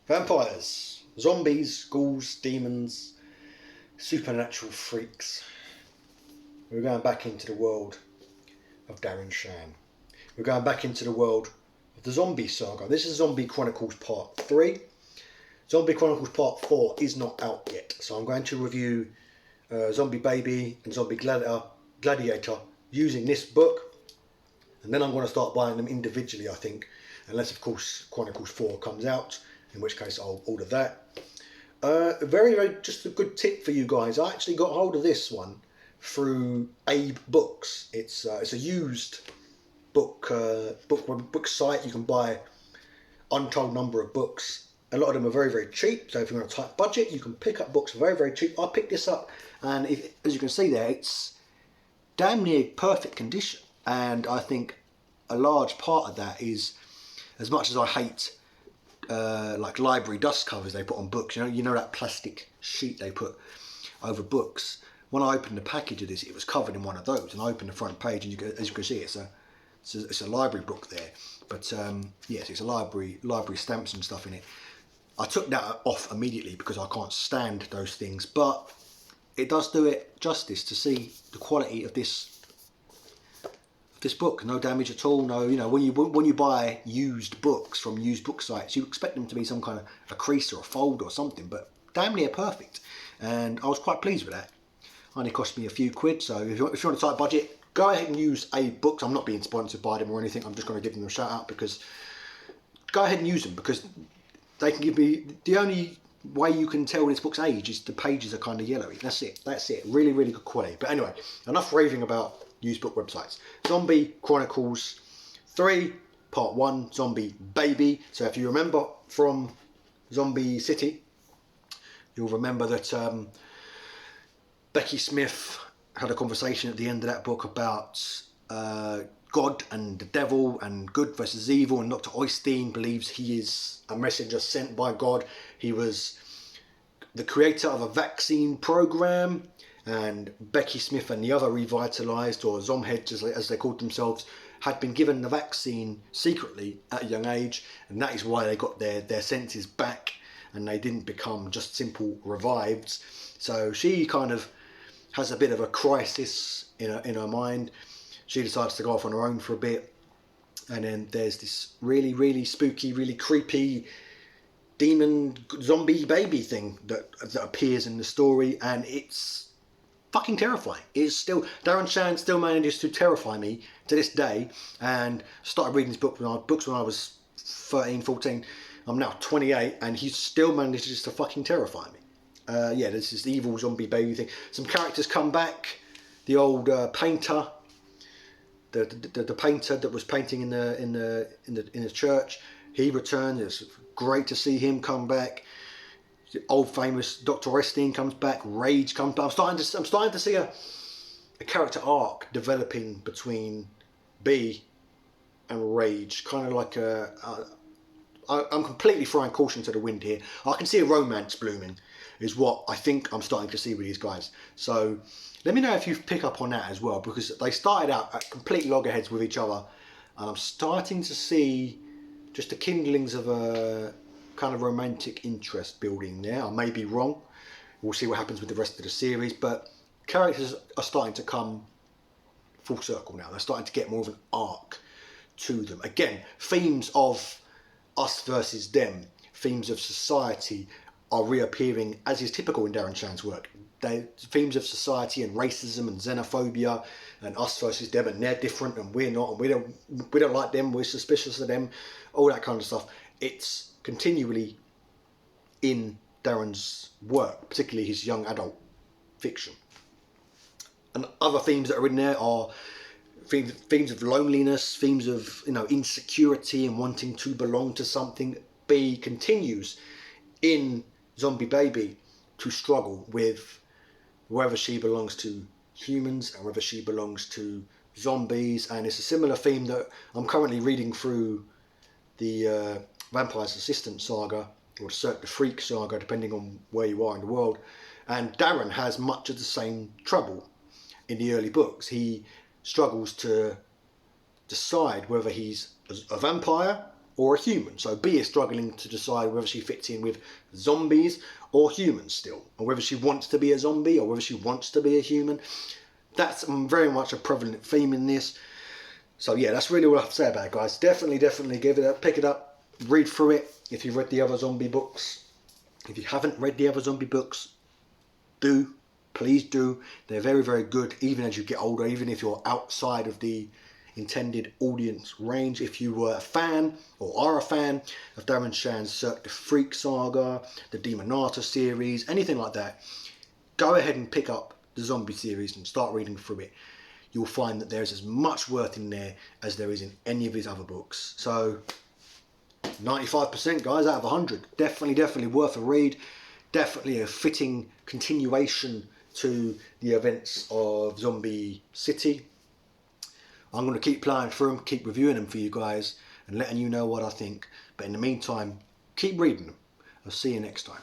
Vampires, zombies, ghouls, demons, supernatural freaks. We're going back into the world of Darren Shan. We're going back into the world of the Zombie saga. This is Zombie Chronicles Part 3. Zombie Chronicles Part 4 is not out yet, so I'm going to review Zombie Baby and Zombie Gladiator using this book, and then I'm going to start buying them individually, I think, unless of course Chronicles 4 comes out, in which case I'll order that. Very, just a good tip for you guys. I actually got hold of this one through Abe Books. It's a used book site. You can buy untold number of books. A lot of them are very, very cheap. So if you're on a tight budget, you can pick up books very, very cheap. I picked this up, and as you can see there, it's damn near perfect condition. And I think a large part of that is, as much as I hate like library dust covers they put on books, you know that plastic sheet they put over books. When I opened the package of this, it was covered in one of those, and I opened the front page, and as you can see, it's a library book there. But yes, it's a library stamps and stuff in it. I took that off immediately because I can't stand those things, but it does do it justice to see the quality of this book. No damage at all. No, when you buy used books from used book sites, you expect them to be some kind of a crease or a fold or something, but damn near perfect. And I was quite pleased with that. Only cost me a few quid, so if you're on a tight budget, go ahead and use Abe Books. I'm not being sponsored by them or anything. I'm just going to give them a shout out, because go ahead and use them, because they can give me, the only way you can tell this book's age is the pages are kind of yellowy. That's it. Really, really good quality. But anyway, enough raving about used book websites. Zombie Chronicles 3 Part 1, Zombie Baby. So if you remember from Zombie City, you'll remember that Becky Smith had a conversation at the end of that book about God and the devil and good versus evil, and Dr. Oystein believes he is a messenger sent by God. He was the creator of a vaccine program, and Becky Smith and the other revitalised, or Zomheads as they called themselves, had been given the vaccine secretly at a young age, and that is why they got their senses back and they didn't become just simple reviveds. So she kind of has a bit of a crisis in her mind. She decides to go off on her own for a bit, and then there's this really, really spooky, really creepy demon zombie baby thing that appears in the story, and it's fucking terrifying. It's still, Darren Shan still manages to terrify me to this day, and started reading his books when I was 13, 14. I'm now 28, and he still manages to fucking terrify me. Yeah, there's this evil zombie baby thing. Some characters come back. The old painter, the painter that was painting in the church, he returned. It's great to see him come back. The old famous Dr. Oystein comes back. Rage comes back. I'm starting to see a character arc developing between B and Rage. Kind of like I'm completely throwing caution to the wind here. I can see a romance blooming, is what I think I'm starting to see with these guys. So let me know if you pick up on that as well, because they started out at complete loggerheads with each other, and I'm starting to see just the kindlings of a kind of romantic interest building there. I may be wrong. We'll see what happens with the rest of the series, but characters are starting to come full circle now. They're starting to get more of an arc to them. Again, themes of us versus them, themes of society are reappearing, as is typical in Darren Shan's work. Themes of society and racism and xenophobia and us versus them, and they're different and we're not, and we don't like them, we're suspicious of them, all that kind of stuff. It's continually in Darren's work, particularly his young adult fiction. And other themes that are in there are themes of loneliness, themes of insecurity and wanting to belong to something. B continues in Zombie Baby to struggle with whether she belongs to humans and whether she belongs to zombies, and it's a similar theme that I'm currently reading through the Vampire's Assistant saga, or Cirque the Freak saga, depending on where you are in the world. And Darren has much of the same trouble in the early books. He struggles to decide whether he's a vampire or a human. So B is struggling to decide whether she fits in with zombies or humans still, or whether she wants to be a zombie or whether she wants to be a human. That's very much a prevalent theme in this. So yeah, that's really what I have to say about it, guys. Definitely give it up, pick it up, read through it if you've read the other zombie books. If you haven't read the other zombie books, please do. They're very, very good, even as you get older, even if you're outside of the intended audience range. If you were a fan or are a fan of Darren Shan's Cirque the Freak saga, the Demonata series, anything like that, go ahead and pick up the Zombie series and start reading through it. You'll find that there's as much worth in there as there is in any of his other books. So 95%, guys, out of 100. Definitely worth a read. Definitely a fitting continuation to the events of Zombie City. I'm going to keep playing through them, keep reviewing them for you guys and letting you know what I think. But in the meantime, keep reading them. I'll see you next time.